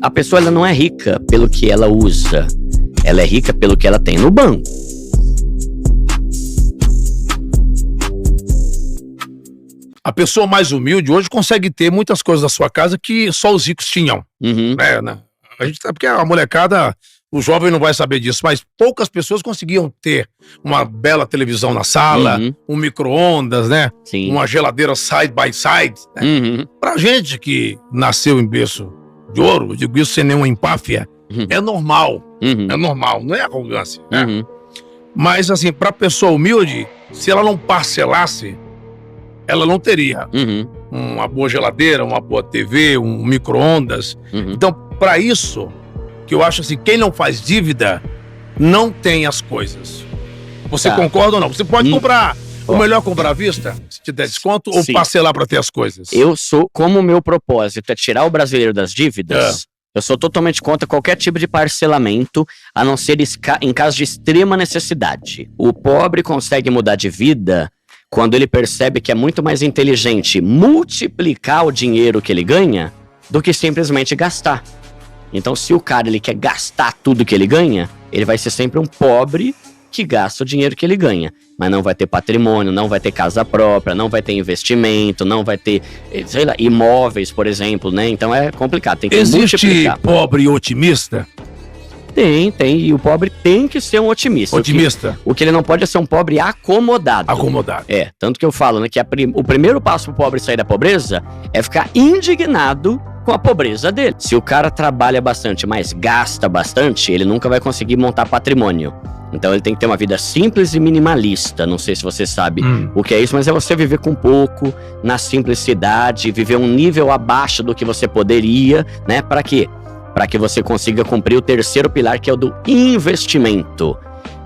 A pessoa ela não é rica pelo que ela usa. Ela é rica pelo que ela tem no banco. A pessoa mais humilde hoje consegue ter muitas coisas da sua casa que só os ricos tinham. Uhum. Né? A gente sabe porque a molecada, o jovem não vai saber disso, mas poucas pessoas conseguiam ter uma bela televisão na sala, um micro-ondas, né? Sim. Uma geladeira side by side. Né? Pra gente que nasceu em berço de ouro, eu digo isso sem nenhuma empáfia, é normal. É normal, não é arrogância. Né? Mas assim, pra pessoa humilde, se ela não parcelasse, ela não teria uma boa geladeira, uma boa TV, um micro-ondas. Então, para isso, que eu acho assim, quem não faz dívida, não tem as coisas. Você concorda ou não? Você pode comprar, o melhor comprar à vista, se te der desconto, ou parcelar para ter as coisas. Eu sou, como o meu propósito é tirar o brasileiro das dívidas, eu sou totalmente contra qualquer tipo de parcelamento, a não ser em caso de extrema necessidade. O pobre consegue mudar de vida quando ele percebe que é muito mais inteligente multiplicar o dinheiro que ele ganha do que simplesmente gastar. Então, se o cara ele quer gastar tudo que ele ganha, ele vai ser sempre um pobre que gasta o dinheiro que ele ganha. Mas não vai ter patrimônio, não vai ter casa própria, não vai ter investimento, não vai ter, sei lá, imóveis, por exemplo, né? Então é complicado, tem que multiplicar. Existe pobre otimista? Tem. E o pobre tem que ser um otimista. Otimista. O que ele não pode é ser um pobre acomodado. Acomodado. Tanto que eu falo, né, que o primeiro passo pro pobre sair da pobreza é ficar indignado com a pobreza dele. Se o cara trabalha bastante, mas gasta bastante, ele nunca vai conseguir montar patrimônio. Então ele tem que ter uma vida simples e minimalista. Não sei se você sabe o que é isso, mas é você viver com pouco, na simplicidade, viver um nível abaixo do que você poderia, né? Para quê? Para que você consiga cumprir o terceiro pilar, que é o do investimento.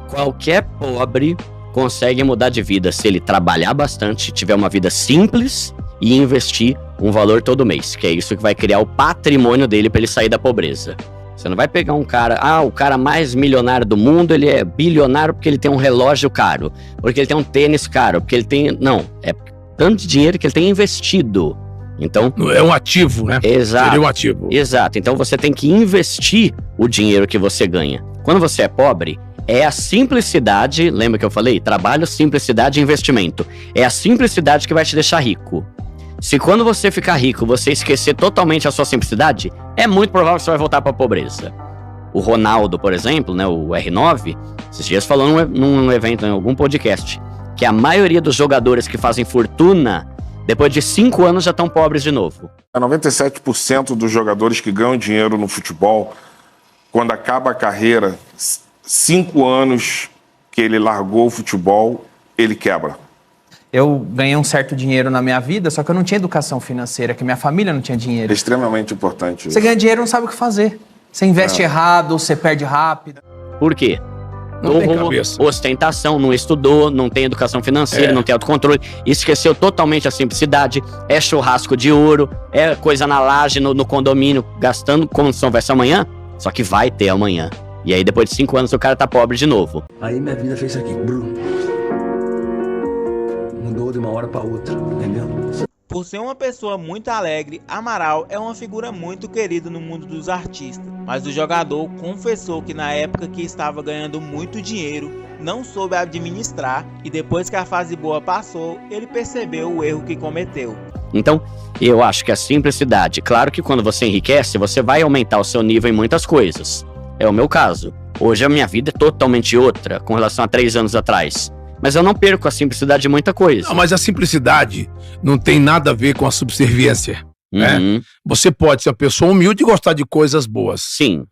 Qualquer pobre consegue mudar de vida se ele trabalhar bastante, tiver uma vida simples e investir um valor todo mês, que é isso que vai criar o patrimônio dele para ele sair da pobreza. Você não vai pegar um cara, o cara mais milionário do mundo, ele é bilionário porque ele tem um relógio caro, porque ele tem um tênis caro, porque ele tem... Não, é tanto de dinheiro que ele tem investido. Então, é um ativo, né? Exato. Seria um ativo. Exato. Então você tem que investir o dinheiro que você ganha. Quando você é pobre, é a simplicidade, lembra que eu falei? Trabalho, simplicidade e investimento. É a simplicidade que vai te deixar rico. Se quando você ficar rico, você esquecer totalmente a sua simplicidade, é muito provável que você vai voltar para a pobreza. O Ronaldo, por exemplo, né, o R9, esses dias falou num evento, em algum podcast, que a maioria dos jogadores que fazem fortuna, depois de 5 anos já estão pobres de novo. 97% dos jogadores que ganham dinheiro no futebol, quando acaba a carreira, 5 anos que ele largou o futebol, ele quebra. Eu ganhei um certo dinheiro na minha vida, só que eu não tinha educação financeira, que minha família não tinha dinheiro. É extremamente importante isso. Você ganha dinheiro e não sabe o que fazer. Você investe errado, você perde rápido. Por quê? Não tem cabeça. Ostentação, não estudou, não tem educação financeira, não tem autocontrole, esqueceu totalmente a simplicidade, é churrasco de ouro, é coisa na laje, no condomínio, gastando como se não houvesse amanhã, só que vai ter amanhã. E aí depois de 5 anos o cara tá pobre de novo. Aí minha vida fez isso aqui, mudou de uma hora pra outra, entendeu? Por ser uma pessoa muito alegre, Amaral é uma figura muito querida no mundo dos artistas. Mas o jogador confessou que na época que estava ganhando muito dinheiro, não soube administrar e depois que a fase boa passou, ele percebeu o erro que cometeu. Então, eu acho que a simplicidade, claro que quando você enriquece, você vai aumentar o seu nível em muitas coisas. É o meu caso. Hoje a minha vida é totalmente outra com relação a 3 anos atrás. Mas eu não perco a simplicidade de muita coisa. Não, mas a simplicidade não tem nada a ver com a subserviência. Né? Você pode ser uma pessoa humilde e gostar de coisas boas. Sim.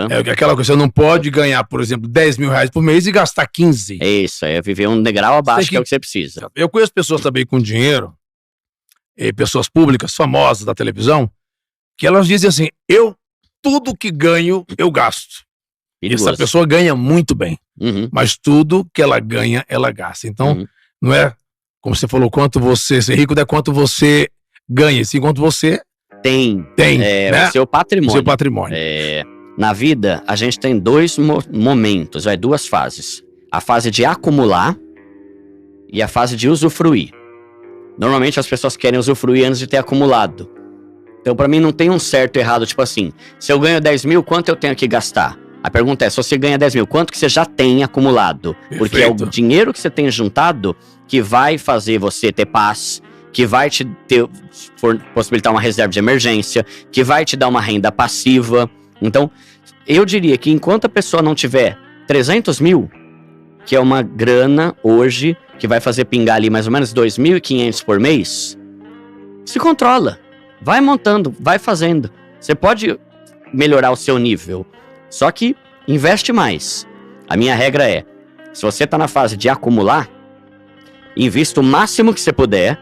É aquela coisa, você não pode ganhar, por exemplo, 10 mil reais por mês e gastar 15. É isso, é viver um degrau abaixo, que é o que você precisa. Eu conheço pessoas também com dinheiro, pessoas públicas, famosas da televisão, que elas dizem assim, tudo que ganho, eu gasto. Perigoso. Essa pessoa ganha muito bem, mas tudo que ela ganha, ela gasta. Então, não é, como você falou, quanto você ser rico, não é quanto você ganha, sim quanto você tem, né? O seu patrimônio. O seu patrimônio. Na vida, a gente tem 2 momentos, 2 fases. A fase de acumular e a fase de usufruir. Normalmente as pessoas querem usufruir antes de ter acumulado. Então, pra mim, não tem um certo e errado, tipo assim, se eu ganho 10 mil, quanto eu tenho que gastar? A pergunta é, se você ganha 10 mil, quanto que você já tem acumulado? Perfeito. Porque é o dinheiro que você tem juntado que vai fazer você ter paz, que vai te possibilitar uma reserva de emergência, que vai te dar uma renda passiva. Então, eu diria que enquanto a pessoa não tiver 300 mil, que é uma grana hoje, que vai fazer pingar ali mais ou menos 2.500 por mês, se controla. Vai montando, vai fazendo. Você pode melhorar o seu nível, só que investe mais. A minha regra é, se você tá na fase de acumular, invista o máximo que você puder,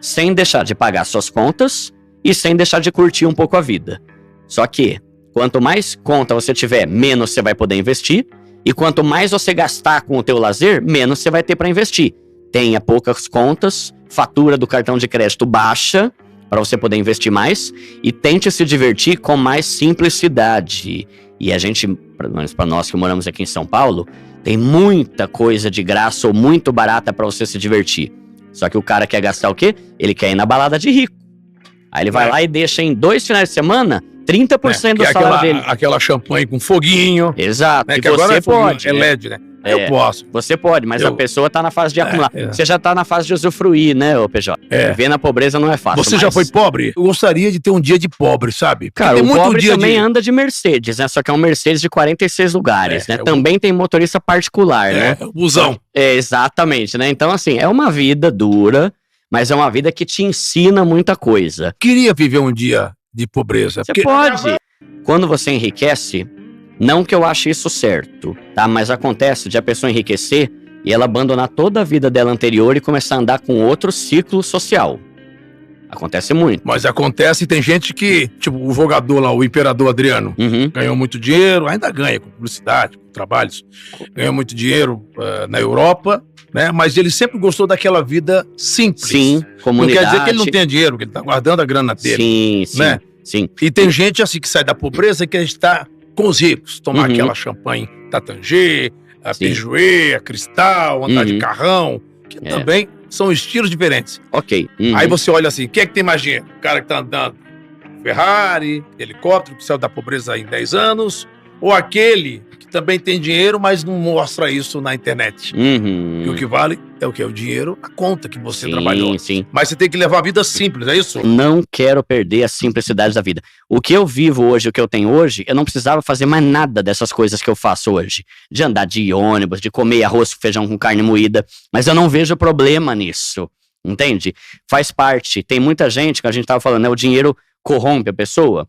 sem deixar de pagar suas contas e sem deixar de curtir um pouco a vida. Só que, quanto mais conta você tiver, menos você vai poder investir, e quanto mais você gastar com o teu lazer, menos você vai ter para investir. Tenha poucas contas, fatura do cartão de crédito baixa, para você poder investir mais, e tente se divertir com mais simplicidade. E a gente, pelo menos para nós que moramos aqui em São Paulo, tem muita coisa de graça ou muito barata para você se divertir. Só que o cara quer gastar o quê? Ele quer ir na balada de rico. Aí ele vai lá e deixa em 2 finais de semana 30% do salário dele. Aquela champanhe com foguinho. Exato. Né? E que você agora pode. É LED, né? Eu posso. Você pode, mas a pessoa tá na fase de acumular. Você já tá na fase de usufruir, né, ô PJ? Viver na pobreza não é fácil. Você já foi pobre? Eu gostaria de ter um dia de pobre, sabe? Cara, o pobre também anda de Mercedes, né? Só que é um Mercedes de 46 lugares, né? Também tem motorista particular, né? Busão. Exatamente, né? Então, assim, é uma vida dura, mas é uma vida que te ensina muita coisa. Queria viver um dia de pobreza. Você pode. Quando você enriquece, não que eu ache isso certo, tá? Mas acontece de a pessoa enriquecer e ela abandonar toda a vida dela anterior e começar a andar com outro ciclo social. Acontece muito. Mas acontece, tem gente que, tipo, o jogador lá, o Imperador Adriano, ganhou muito dinheiro, ainda ganha com publicidade, com trabalhos, ganhou muito dinheiro na Europa, né? Mas ele sempre gostou daquela vida simples. Sim, comunidade. Não quer dizer que ele não tenha dinheiro, que ele tá guardando a grana dele. Sim, né? Sim. E tem gente assim que sai da pobreza que a gente tá com os ricos, tomar aquela champanhe Tatangier, a Pijuê, a Cristal, andar de carrão, que também são estilos diferentes. Ok. Aí você olha assim, quem é que tem mais dinheiro? O cara que tá andando Ferrari, helicóptero, que saiu da pobreza em 10 anos, ou aquele que também tem dinheiro, mas não mostra isso na internet. E o que vale é o que? O dinheiro, a conta que você trabalhou. Sim. Mas você tem que levar a vida simples, é isso? Não quero perder a simplicidade da vida. O que eu vivo hoje, o que eu tenho hoje, eu não precisava fazer mais nada dessas coisas que eu faço hoje. De andar de ônibus, de comer arroz com feijão com carne moída. Mas eu não vejo problema nisso. Entende? Faz parte. Tem muita gente, que a gente tava falando, né? O dinheiro corrompe a pessoa.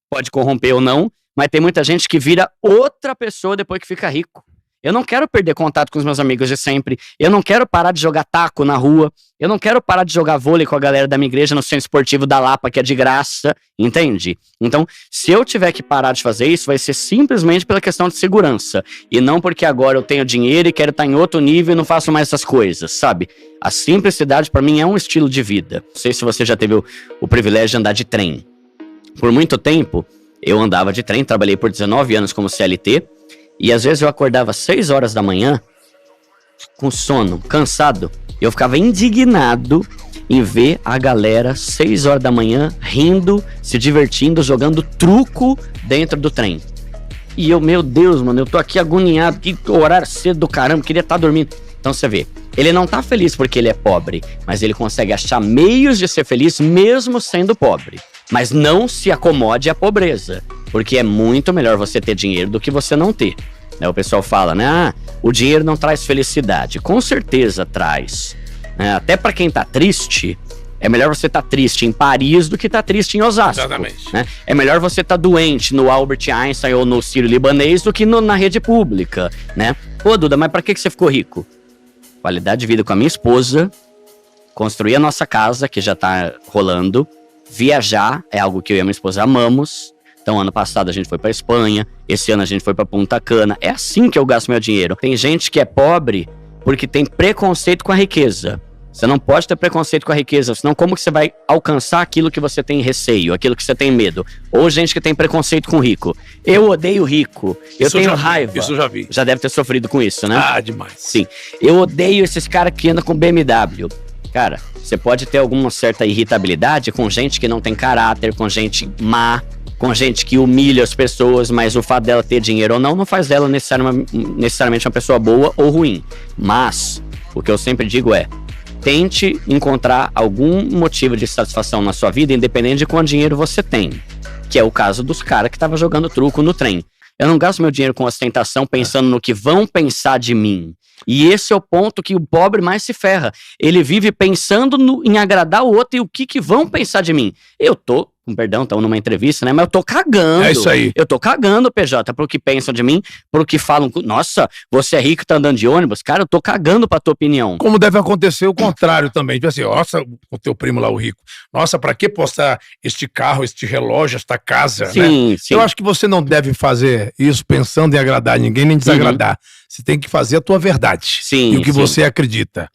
Pode corromper ou não, mas tem muita gente que vira outra pessoa depois que fica rico. Eu não quero perder contato com os meus amigos de sempre. Eu não quero parar de jogar taco na rua. Eu não quero parar de jogar vôlei com a galera da minha igreja no centro esportivo da Lapa, que é de graça. Entende? Então, se eu tiver que parar de fazer isso, vai ser simplesmente pela questão de segurança. E não porque agora eu tenho dinheiro e quero estar em outro nível e não faço mais essas coisas, sabe? A simplicidade, pra mim, é um estilo de vida. Não sei se você já teve o privilégio de andar de trem. Por muito tempo, eu andava de trem, trabalhei por 19 anos como CLT. E às vezes eu acordava 6 horas da manhã, com sono, cansado. Eu ficava indignado em ver a galera 6 horas da manhã rindo, se divertindo, jogando truco dentro do trem. E eu, meu Deus, mano, eu tô aqui agoniado, que horário cedo do caramba, queria estar dormindo. Então você vê, ele não tá feliz porque ele é pobre, mas ele consegue achar meios de ser feliz mesmo sendo pobre. Mas não se acomode à pobreza, porque é muito melhor você ter dinheiro do que você não ter. O pessoal fala, né? O dinheiro não traz felicidade. Com certeza traz. Até pra quem tá triste, é melhor você tá triste em Paris do que tá triste em Osasco. Exatamente. Né? É melhor você tá doente no Albert Einstein ou no Sírio-Libanês do que na rede pública, né? Pô, Duda, mas pra que você ficou rico? Qualidade de vida com a minha esposa, construir a nossa casa, que já tá rolando, viajar, é algo que eu e a minha esposa amamos. Então, ano passado a gente foi pra Espanha, esse ano a gente foi pra Punta Cana. É assim que eu gasto meu dinheiro. Tem gente que é pobre porque tem preconceito com a riqueza. Você não pode ter preconceito com a riqueza, senão como que você vai alcançar aquilo que você tem receio, aquilo que você tem medo? Ou gente que tem preconceito com o rico. Eu odeio rico, eu tenho raiva. Isso eu já vi. Já deve ter sofrido com isso, né? Ah, demais. Sim. Eu odeio esses caras que andam com BMW. Cara, você pode ter alguma certa irritabilidade com gente que não tem caráter, com gente má, com gente que humilha as pessoas, mas o fato dela ter dinheiro ou não faz dela necessariamente uma pessoa boa ou ruim. Mas, o que eu sempre digo é, tente encontrar algum motivo de satisfação na sua vida, independente de quanto dinheiro você tem. Que é o caso dos caras que estavam jogando truco no trem. Eu não gasto meu dinheiro com ostentação pensando no que vão pensar de mim. E esse é o ponto que o pobre mais se ferra. Ele vive pensando em agradar o outro e o que vão pensar de mim. Eu tô, com perdão, estamos numa entrevista, né? Mas eu tô cagando. É isso aí. Eu tô cagando, PJ, pro que pensam de mim, pro que falam. Nossa, você é rico e tá andando de ônibus? Cara, eu tô cagando pra tua opinião. Como deve acontecer o contrário também. Tipo assim, nossa, o teu primo lá, o rico. Nossa, pra que postar este carro, este relógio, esta casa, sim, né? Sim. Eu acho que você não deve fazer isso pensando em agradar ninguém, nem desagradar. Você tem que fazer a tua verdade. Sim, e o que você acredita.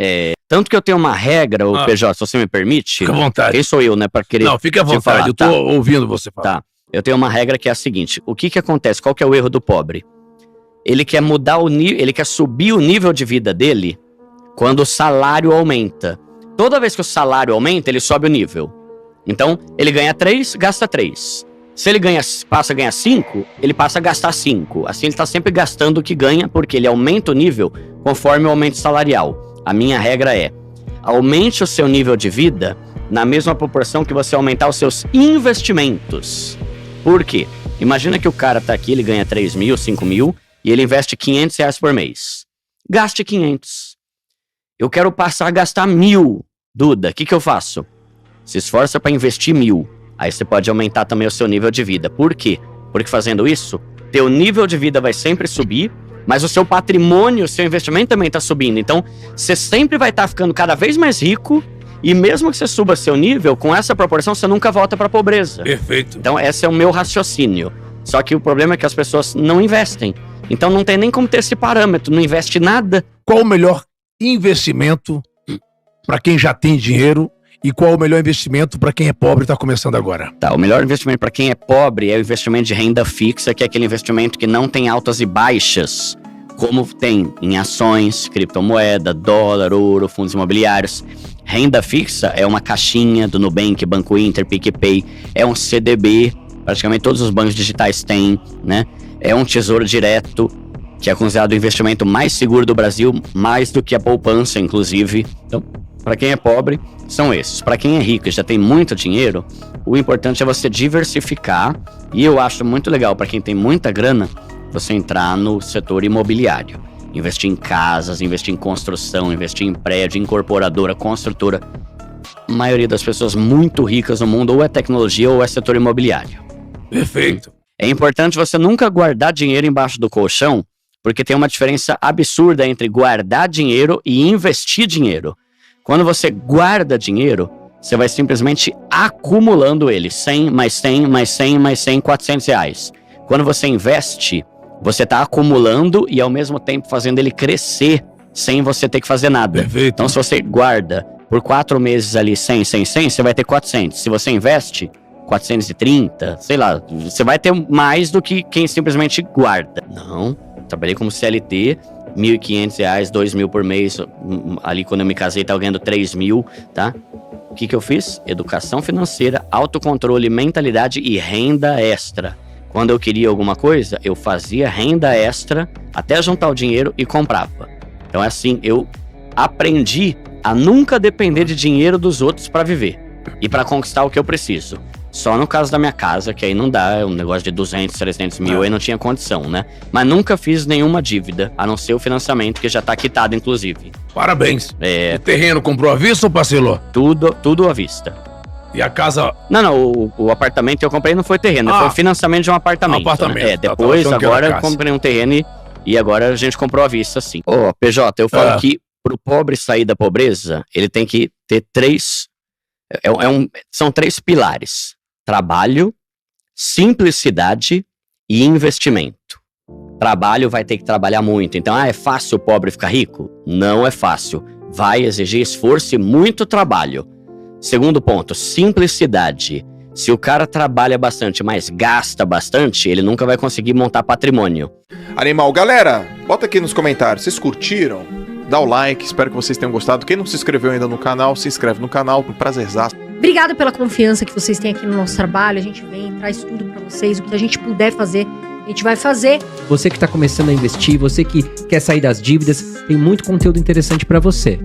Tanto que eu tenho uma regra, o PJ, se você me permite. Fica à vontade. Quem sou eu, né, pra querer. Não, fica à vontade, falar. eu tô ouvindo você falar. Tá. Eu tenho uma regra que é a seguinte: o que acontece? Qual que é o erro do pobre? Ele quer mudar o nível, ele quer subir o nível de vida dele quando o salário aumenta. Toda vez que o salário aumenta, ele sobe o nível. Então, ele ganha 3, gasta 3. Se ele passa a ganhar 5, ele passa a gastar 5. Assim, ele está sempre gastando o que ganha, porque ele aumenta o nível conforme o aumento salarial. A minha regra é: aumente o seu nível de vida na mesma proporção que você aumentar os seus investimentos. Por quê? Imagina que o cara tá aqui, ele ganha 3 mil, 5 mil, e ele investe R$500 por mês. Gaste 500. Eu quero passar a gastar 1.000. Duda, o que eu faço? Se esforça para investir 1.000. Aí você pode aumentar também o seu nível de vida. Por quê? Porque fazendo isso, teu nível de vida vai sempre subir, mas o seu patrimônio, o seu investimento também está subindo. Então, você sempre vai estar ficando cada vez mais rico, e mesmo que você suba seu nível, com essa proporção, você nunca volta para a pobreza. Perfeito. Então, esse é o meu raciocínio. Só que o problema é que as pessoas não investem. Então, não tem nem como ter esse parâmetro, não investe nada. Qual o melhor investimento para quem já tem dinheiro? E qual o melhor investimento para quem é pobre e está começando agora? Tá, o melhor investimento para quem é pobre é o investimento de renda fixa, que é aquele investimento que não tem altas e baixas, como tem em ações, criptomoeda, dólar, ouro, fundos imobiliários. Renda fixa é uma caixinha do Nubank, Banco Inter, PicPay, é um CDB, praticamente todos os bancos digitais têm, né? É um tesouro direto, que é considerado o investimento mais seguro do Brasil, mais do que a poupança, inclusive. Então, para quem é pobre, são esses. Para quem é rico e já tem muito dinheiro, o importante é você diversificar. E eu acho muito legal, para quem tem muita grana, você entrar no setor imobiliário. Investir em casas, investir em construção, investir em prédio, incorporadora, construtora. A maioria das pessoas muito ricas no mundo ou é tecnologia ou é setor imobiliário. Perfeito. É importante você nunca guardar dinheiro embaixo do colchão, porque tem uma diferença absurda entre guardar dinheiro e investir dinheiro. Quando você guarda dinheiro, você vai simplesmente acumulando ele. 100, mais 100, mais 100, mais 100, R$400. Quando você investe, você está acumulando e ao mesmo tempo fazendo ele crescer sem você ter que fazer nada. Perfeito. Então, se você guarda por 4 meses ali 100, 100, 100, você vai ter 400. Se você investe 430, sei lá, você vai ter mais do que quem simplesmente guarda. Não, trabalhei como CLT, R$1.500, R$2.000 por mês. Ali quando eu me casei, tava ganhando 3.000, tá? O que eu fiz? Educação financeira, autocontrole, mentalidade e renda extra. Quando eu queria alguma coisa, eu fazia renda extra até juntar o dinheiro e comprava. Então é assim, eu aprendi a nunca depender de dinheiro dos outros para viver e para conquistar o que eu preciso. Só no caso da minha casa, que aí não dá, é um negócio de 200, 300 mil, aí não tinha condição, né? Mas nunca fiz nenhuma dívida, a não ser o financiamento, que já tá quitado, inclusive. Parabéns. O terreno comprou à vista ou parcelou? Tudo à vista. E a casa... Não, o apartamento que eu comprei não foi terreno, foi o financiamento de um apartamento. Apartamento. Depois, agora eu comprei um terreno e agora a gente comprou à vista, sim. PJ, eu falo que pro pobre sair da pobreza, ele tem que ter são 3 pilares. Trabalho, simplicidade e investimento. Trabalho vai ter que trabalhar muito. Então, é fácil o pobre ficar rico? Não é fácil. Vai exigir esforço e muito trabalho. Segundo ponto, simplicidade. Se o cara trabalha bastante, mas gasta bastante, ele nunca vai conseguir montar patrimônio. Animal, galera, bota aqui nos comentários, vocês curtiram? dá o like, espero que vocês tenham gostado. Quem não se inscreveu ainda no canal, se inscreve no canal, um prazerzaço. Obrigada pela confiança que vocês têm aqui no nosso trabalho. A gente vem, traz tudo pra vocês, o que a gente puder fazer, a gente vai fazer. Você que tá começando a investir, você que quer sair das dívidas, tem muito conteúdo interessante pra você.